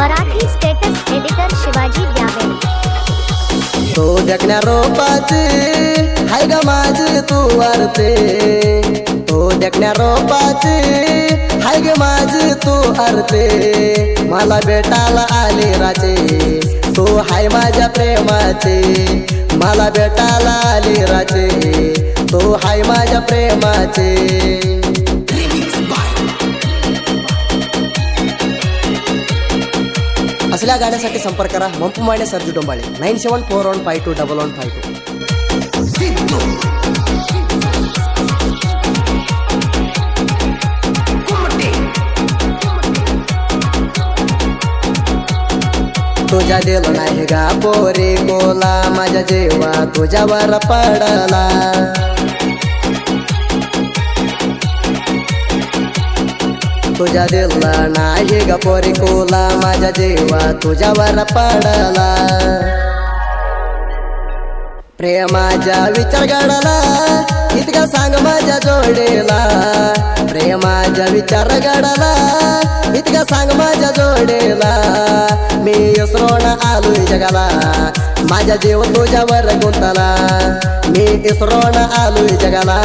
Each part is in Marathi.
मराठी स्टेटस एडिटर शिवाजी द्यावे। तो देखण्या रोपाची हाय ग माझी तू आरते, तो देखण्या रोपाची हाय ग माझी तू आरते, मला भेटायला आले राजे तू हाय माझ्या प्रेमाचे, मला भेटायला आले राजे तू हाय माझ्या प्रेमाचे। असल्या गाण्यासाठी संपर्क करा मंपू माने सरजू डोंबाळे 9741521152। तुझ्या दिल नाही गा पोरी कोला, माझ्या जेव्हा तुझ्यावर पडला, तुझ्या दिल नाही ग पोरी कोला, माझ्या जेव्हा तुझ्यावर पडला, प्रेमाचा विचार घडला इतका सांग माझ्या जोडीला, प्रेमाचा विचार घडला इतका सांग माझ्या जोडीला, मी इसरून आलोय जगाला माझ्या जीव तुझ्यावर गुंतला, मी इसरून आलोय जगाला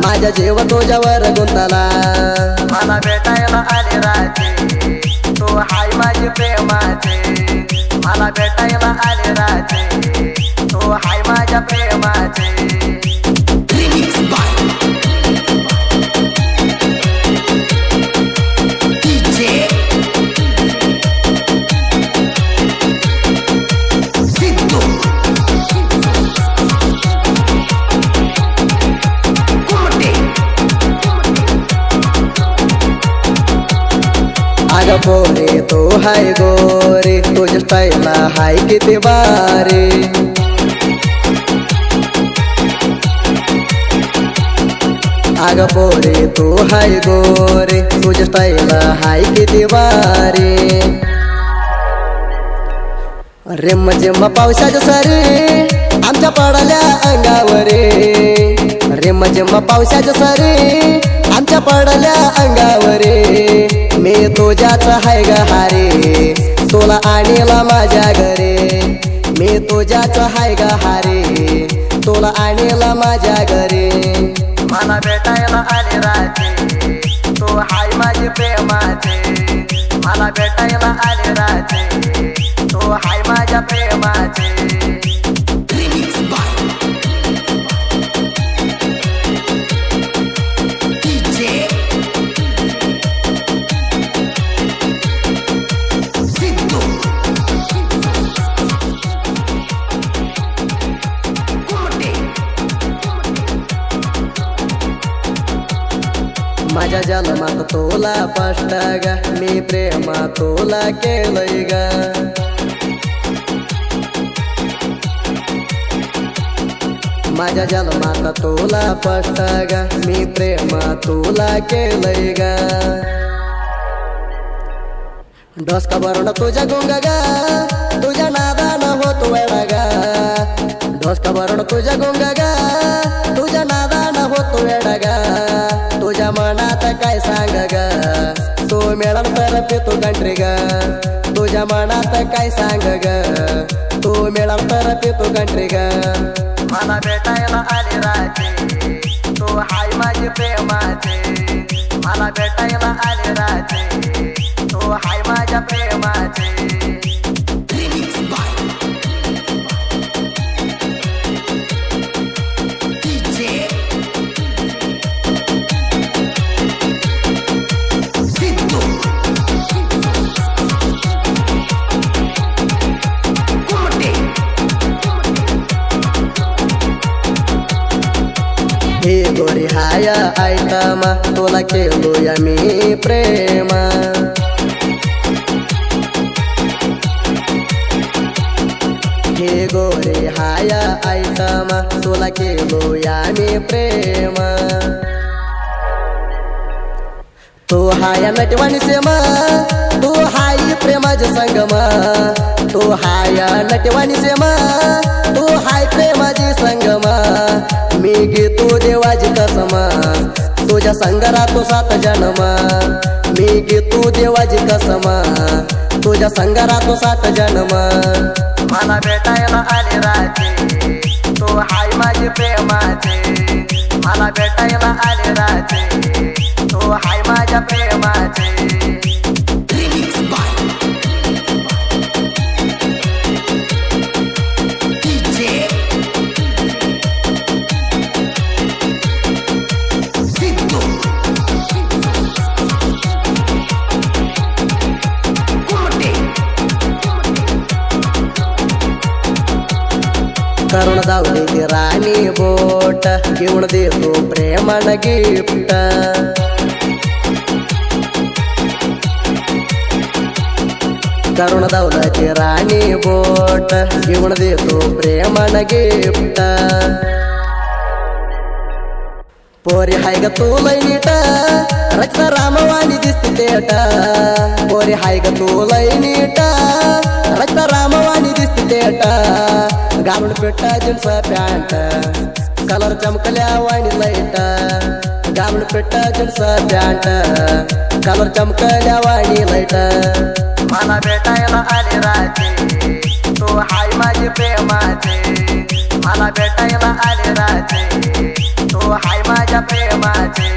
माझ्या जीव तुझ्यावर गुंतला, मला भेटायला आले राजे तू हाय माझी प्रेमाचे, मला भेटायला आले राजे तू हाय माझ्या प्रेमाचे। अग पोरे तो हाय गोरे तुझ्या स्टाईलला हाय किती बारे, अग पोरे तू हाय गोरे तुझ्या स्टाईलला हाय किती बारे, रिम जिम पावसाच्या सरी आमच्या पडल्या अंगावरे, रिम जिम पावसाच्या सरी आमच्या पडल्या अंगावरे, मी तुझ्याच हाय ग हारे तुला आणीला माझ्या घरे, मी तुझ्याच हाय ग हारे तुला आणीला माझ्या घरे, मला भेटायला आले राजे तू हाय माझी प्रेमाचे, मला भेटायला आले राजे तू हाय माझ्या प्रेमाचे। माझ्या जन्मात तुला स्पष्ट ग मी प्रेमा तुला केलंय ग, माझ्या जन्मात तुला स्पष्ट ग मी प्रेमा तुला केलंय ग, डोसका भरून तुझ्या गुंग ग तुझ्या नादानं होतो वेळा ग, डोसका भरून तुझ्या गुंग ग तुझ्या नादानं होतो वेळा ग, तुझ्या मनात काय सांग ग तू मिळाल तर पितो कंट्री ग, तुझ्या मनात काय सांग ग तू मिळाल तर पितो कंट्री ग, मला भेटायला आले राजे तू हाय माझी प्रेमाचे, मला भेटायला आले राजे तू हाय माझ्या प्रेमाचे। हे गोरी हाया ऐकामा तुला केलोया मी प्रेमा, हे गोरी हाया ऐकामा तुला केलोया मी प्रेमा, तू हाया नटवाणी सेमा तू हाय प्रेमाचे संगमा, तू हाया नटवाणी सेमा तू हाय प्रेमाची संगमा, मी घेतो देवाची कसमा तुझ्या संग राहतो 7 जन्मा, मी घेतो देवाची कसमा तुझ्या तुझ्या संगारा तो 7 जन्म मला भेटायला आले राजे तो हाय माझे प्रेमाचे मला भेटायला आले राजे तो हाय माझ्या प्रेमाचे करुण जाऊ दे राणी बोट घेऊन देतो प्रेमान गिफ्ट करुण दौलती राणी बोट घेऊन देतो प्रेमान गिफ्ट पोरी हाय ग तू लय नीट रचना रामवाणी दिसते तेट पोरी हाय ग तू लय नीट रचना रामवाणी दिसते तेट घालून पेटा जीन्स पॅन्ट कलर चमकल्या वाणी लाईट घालून पेटा जीन्स पॅन्ट कलर चमकल्या वाणी लाईट मला भेटायला आले राजे तो हाय माझे प्रेमाचे मला भेटायला आले राजे तो हाय माझ्या प्रेमाचे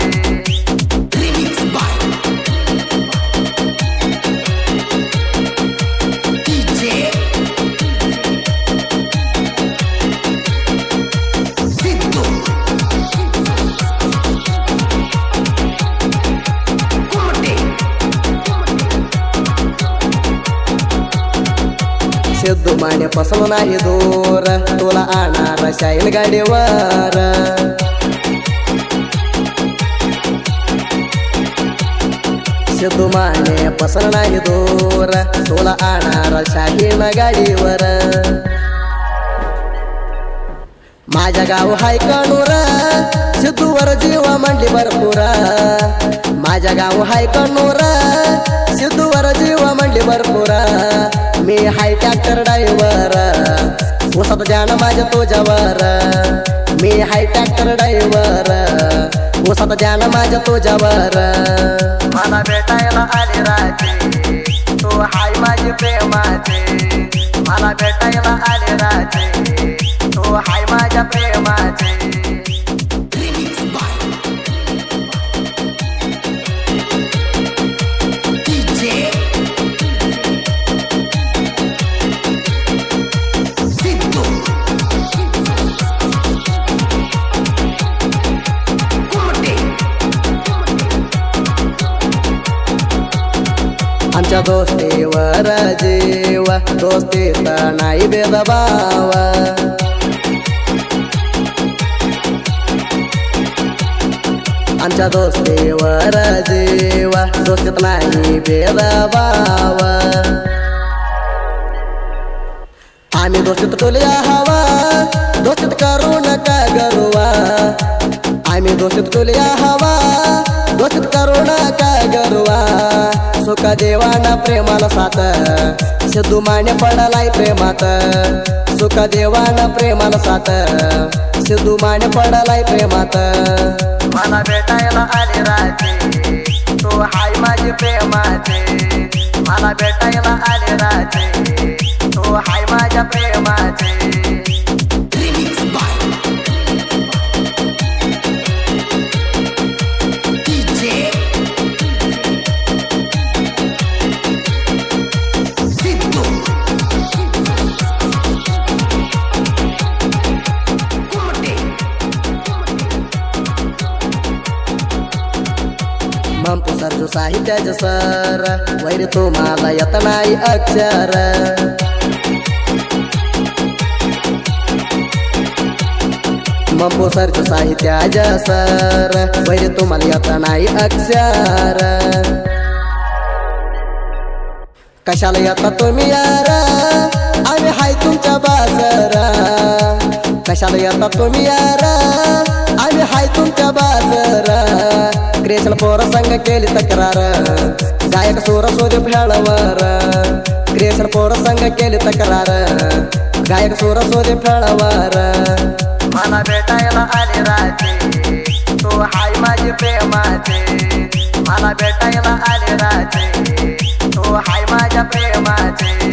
सिद्धू माने पसंत नाही दूर तुला आणणार शाईन गाडीवर सिद्धू माने पसंत नाही दूर तुला आणणार शाईन गाडीवर माझ्या गाव हाय कणूर सिद्धूवर जीवा मंडली भरपूर माझ्या गाव हाय कणूर सिद्धूवर जीवा मंडली भरपूर मी हाय ट्रॅक्टर ड्रायव्हर उसत जाण माझ्या तुझ्यावर मी हाय ट्रॅक्टर ड्रायव्हर उसत जाण माझ्या तुझ्यावर मला भेटायला आले राजे तो हाय माझे प्रेमाचे मला भेटायला आले राजे तो हाय माझ्या प्रेमाचे आमच्या दोस्तीवर जीव दोस्तीत नाही भेदभाव आमच्या दोस्तीवर जीव दोस्तीत नाही भेदभाव आम्ही दोस्तीत तुला हवा दोस्तीत करू नका गरुवा आम्ही दोस्तीत तुला हवा दोस्तीत करू नका गरुवा सुख देवाना प्रेमाला साथ सिद्धू माने पडलाय प्रेमात सुख देवाना प्रेमाला साथ सिद्धू माने पडलाय प्रेमात मला भेटायला आले राजे तो हाय माझे प्रेमाचे मला भेटायला आले राजे तो हाय माझ्या प्रेमाचे मंपू सरजू साहित्याचं सर वैर तुम्हाला येत नाही अक्षर मंपू सरजू साहित्याचं सर वैर तुम्हाला येत नाही अक्षर कशाला येता तुम्ही यार आम्ही हाय तुमच्या बासर कशाला येता तुम्ही यार आम्ही हाय तुमच्या बासर क्रिएशन पोर संग केली तक्रार गायक सूर सोदे फेळवर क्रिएशन पोर संग केली तक्रार गायक सूर सोदे फेळवर मला भेटायला आले राजे तो हाय माझे प्रेमाचे मला भेटायला आले राजे तो हाय माझ्या प्रेमा माझे